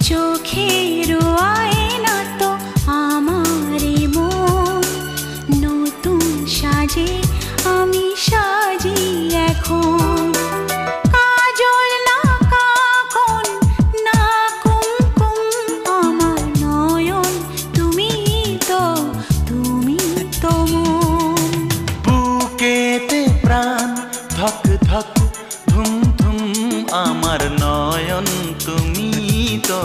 চোখের আয়না তো আমারই মন, নতুন সাজে আমি সাজি এখন। কাজল না কাকন না কুমকুম, আমার নয়ন তুমি তো মন। বুকেতে প্রাণ ধক ধক ধুম ধুম, আমার নয়ন তুমি তো